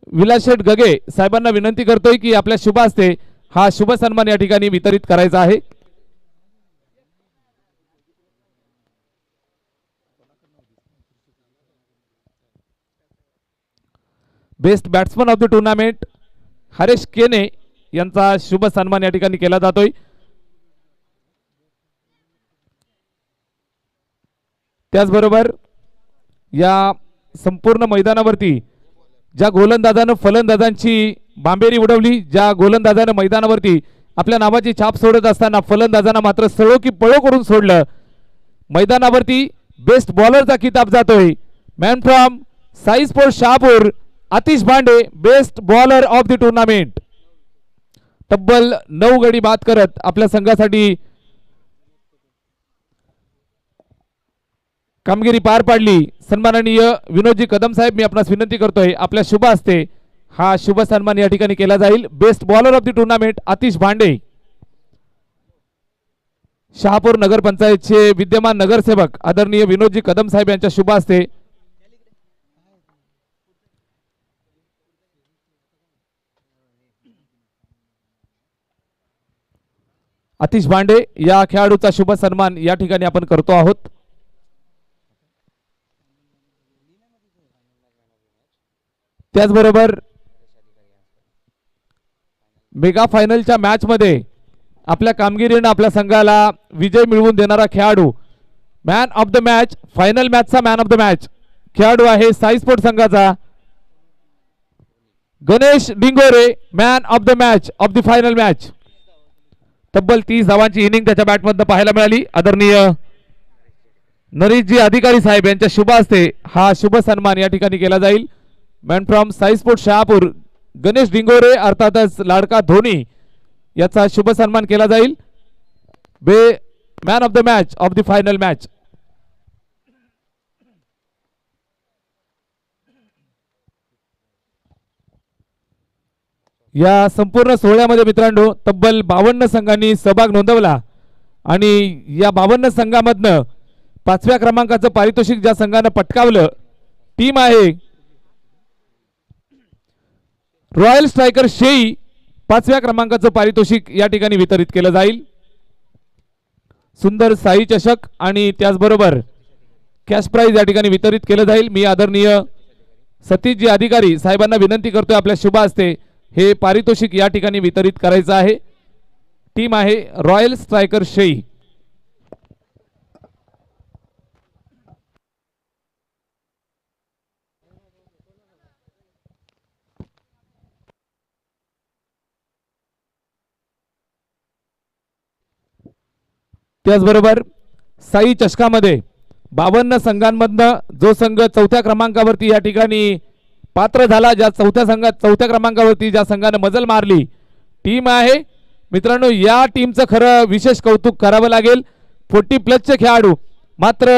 विलासशेठ गगे साहेबांना विनंती करतोय की आपल्या शुभ हस्ते हा शुभ सन्मान या ठिकाणी वितरित करायचा आहे। Best batsman of the tournament Haresh केने यांचा शुभ सन्मान या ठिकाणी केला जातोय। त्याचबरोबर या संपूर्ण मैदानावरती ज्या गोलंदाजानं फलंदाजांची बांबेरी उडवली, ज्या गोलंदाजानं मैदानावरती आपल्या नावाची छाप सोडत असताना फलंदाजांना मात्र सळो की पळो करून सोडलं, मैदानावरती बेस्ट बॉलरचा किताब जातोय। Man from Sai sports Shahapur Atish Bhande best bowler of the tournament. तब्बल 9 गडी बाद करत आपल्या संघासाठी कामगिरी पार पाडली। सन्माननीय विनोदजी कदम साहेब, मी आपणास विनंती करतोय आपल्या शुभ हस्ते हा शुभ सन्मान या ठिकाणी केला जाईल। Best bowler of the tournament Atish Bhande, Shahapur नगर पंचायतचे विद्यमान नगरसेवक आदरणीय विनोदजी कदम साहेब यांच्या शुभ हस्ते आतिश भांडे या खेळाडूचा शुभ सन्मान या ठिकाणी आपण करतो आहोत। त्याचबरोबर मेगा फायनलच्या मॅच मध्ये आपल्या कामगिरीने आपल्या संघाला विजय मिळवून देणारा खेळाडू, man of the match, final मॅचचा मॅन ऑफ द मॅच खेळाडू आहे साई स्पोर्ट संघाचा Ganesh Dingore, man of the match of the final match. तब्बल 30 धावांची इनिंग त्याच्या बॅटमधून पाहायला मिळाली। आदरणीय नरेशजी अधिकारी साहेब यांच्या शुभ हस्ते हा शुभ सन्मान या ठिकाणी केला जाईल। Man from Sai sports Shahapur Ganesh Dingore अर्थातच लाडका धोनी याचा शुभ सन्मान केला जाईल। Man of the match of the final match. या संपूर्ण सोहळ्यामध्ये मित्रांनो तब्बल 52 संघांनी सहभाग नोंदवला आणि या 52 संघांमधनं 5व्या क्रमांकाचं पारितोषिक ज्या संघानं पटकावलं टीम आहे रॉयल स्ट्रायकर शेई। 5व्या क्रमांकाचं पारितोषिक या ठिकाणी वितरित केलं जाईल। सुंदर साई चषक आणि त्याचबरोबर कॅश प्राइज या ठिकाणी वितरित केलं जाईल। मी आदरणीय सतीशजी अधिकारी साहेबांना विनंती करतोय आपल्या शुभ हस्ते हे पारितोषिक या ठिकाणी वितरित करायचं आहे। टीम आहे रॉयल स्ट्रायकर शेई। त्याचबरोबर साई चषकामध्ये 52 संघांमधनं जो संघ 4थ्या क्रमांकावरती या ठिकाणी पात्र झाला, ज्या 4थ्या क्रमांकावरती ज्या संघाने मजल मारली टीम आहे मित्रांनो, या टीमचं खरं विशेष कौतुक करावं लागेल। 40+ खेळाडू मात्र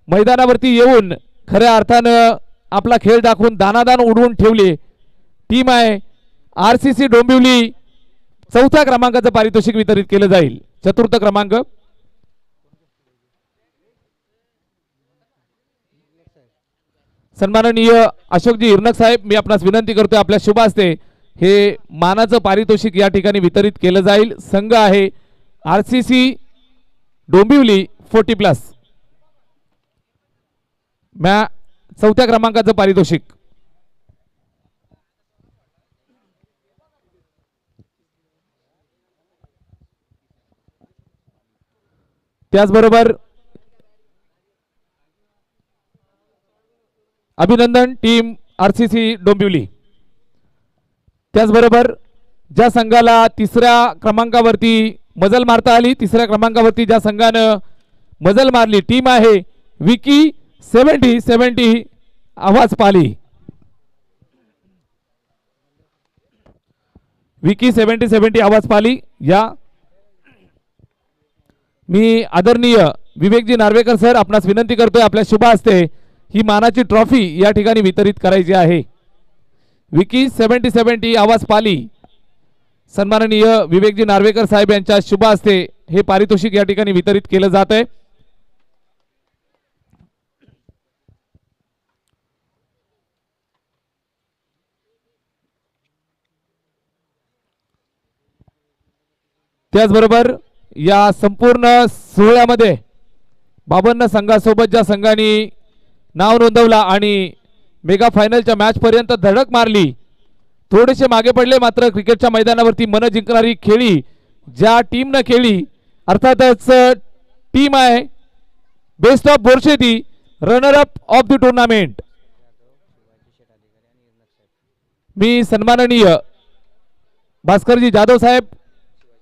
मैदानावरती येऊन खऱ्या अर्थानं आपला खेळ दाखवून दानादान उडवून ठेवले टीम आहे आरसीसी डोंबिवली। 4थ्या क्रमांकाचं पारितोषिक वितरित केलं जाईल। 4र्थ क्रमांक सन्माननीय अशोकजी हिरनक साहेब, मी आपणास विनंती करतोय आपल्या शुभ हस्ते हे मानाचं पारितोषिक या ठिकाणी वितरित केलं जाईल। संघ आहे आरसीसी डोंबिवली 40+। 4थ्या क्रमांकाचं पारितोषिक त्याचबरोबर अभिनंदन टीम आरसीसी डोंबिवली। त्याचबरोबर ज्या संघाला 3ऱ्या क्रमांकावरती मजल मारता आली, 3ऱ्या क्रमांकावरती ज्या संघानं मजल मारली टीम आहे विकी 70 आवाज पाली। विकी 70 आवाज पाली या मी आदरणीय विवेकजी नार्वेकर सर आपणास विनंती करतोय आपल्या शुभ हस्ते ही मानाची ट्रॉफी या ठिकाणी वितरित करायची आहे। विकी 70 आवाज पाली सन्माननीय विवेकजी नार्वेकर साहेब यांच्या शुभ हस्ते हे पारितोषिक या ठिकाणी वितरित केलं जात आहे। त्याचबरोबर या संपूर्ण सोहळ्यामध्ये 52 संघासोबत ज्या संघाने नाव नोंदवला आणि मेगा फायनलच्या मॅच पर्यंत धडक मारली, थोडेसे मागे पडले, मात्र क्रिकेटच्या मैदानावरती मन जिंकणारी खेळी ज्या टीमनं खेळली, अर्थातच टीम आहे best of Borsheti, runner up of the tournament. मी सन्माननीय भास्करजी जाधव साहेब,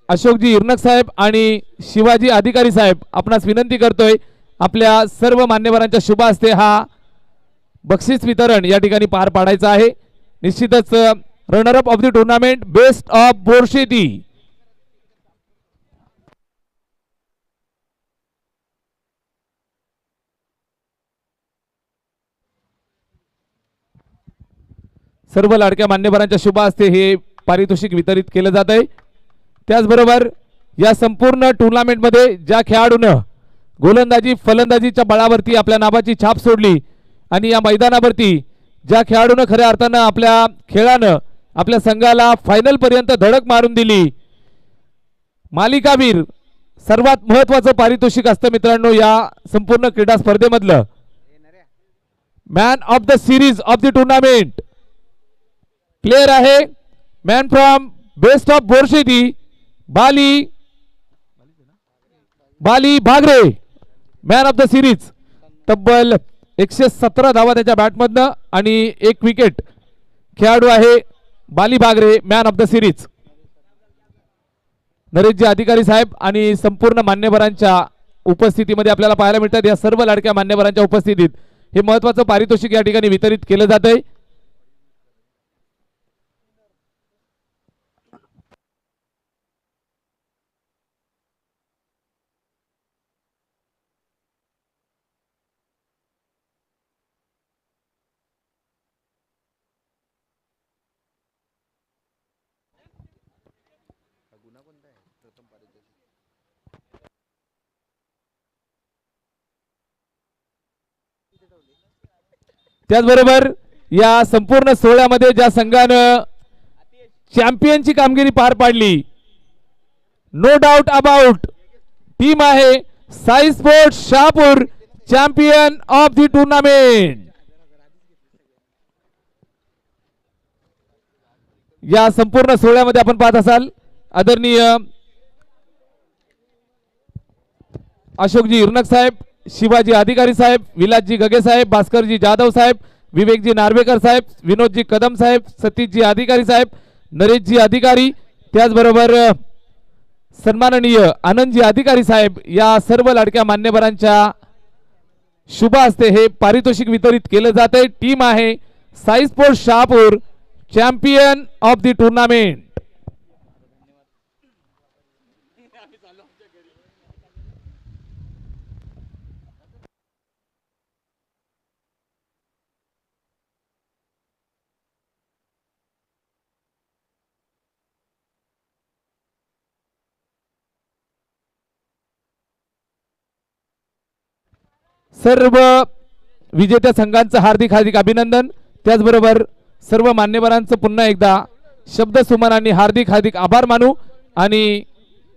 अशोकजी इर्नक साहेब आणि शिवाजी अधिकारी साहेब आपणास विनंती करतोय, आपल्या सर्व मान्यवरांच्या शुभ हस्ते हा बक्षीस वितरण या ठिकाणी पार पाडायचं आहे. निश्चितच runner up of the tournament best of Borsheti. सर्व लाडक्या मान्यवरांच्या शुभ हस्ते हे पारितोषिक वितरित केलं जात आहे. त्याचबरोबर या संपूर्ण टुर्नामेंट मध्ये ज्या खेळाडूनं गोलंदाजी फलंदाजीच्या बळावरती आपल्या नावाची छाप सोडली आणि या मैदानावरती ज्या खेळाडूनं खऱ्या अर्थानं आपल्या खेळानं आपल्या संघाला फायनल पर्यंत धडक मारून दिली, मालिकावीर सर्वात महत्वाचं पारितोषिक असतं मित्रांनो या संपूर्ण क्रीडा स्पर्धेमधलं. Man of the series of the tournament player आहे man from best of Borsheti Bali Bhagre, man of the series. तब्बल 117 धावा त्याच्या बॅटमधनं आणि 1 विकेट. खेळाडू आहे बाली Bhagre, man of the series. नरेशजी अधिकारी साहेब आणि संपूर्ण मान्यवरांच्या उपस्थितीमध्ये आपल्याला पाहायला मिळतात, या सर्व लाडक्या मान्यवरांच्या उपस्थितीत हे महत्वाचं पारितोषिक या ठिकाणी वितरित केलं जात आहे. त्याचबरोबर या संपूर्ण सोहळ्यामध्ये ज्या संघानं चॅम्पियनची कामगिरी पार पाडली, नो डाऊट अबाउट टीम आहे Sai sports Shahapur, champion of the tournament. या संपूर्ण सोहळ्यामध्ये आपण पाहत असाल आदरणीय अशोकजी इर्नक साहेब, शिवाजी अधिकारी साहेब, विलासजी गगे साहेब, भास्करजी जाधव साहेब, विवेकजी नार्वेकर साहेब, विनोदजी कदम साहेब, सतीशजी अधिकारी साहेब, नरेशजी अधिकारी, त्याचबरोबर सन्माननीय आनंदजी अधिकारी साहेब, या सर्व लाडक्या मान्यवरांच्या शुभ हस्ते हे पारितोषिक वितरित केलं जाते. टीम आहे Sai sports Shahapur, champion of the tournament. सर्व विजेत्या संघांचं हार्दिक हार्दिक अभिनंदन. त्याचबरोबर सर्व मान्यवरांचं पुन्हा एकदा शब्द सुमनांनी हार्दिक हार्दिक आभार मानू आणि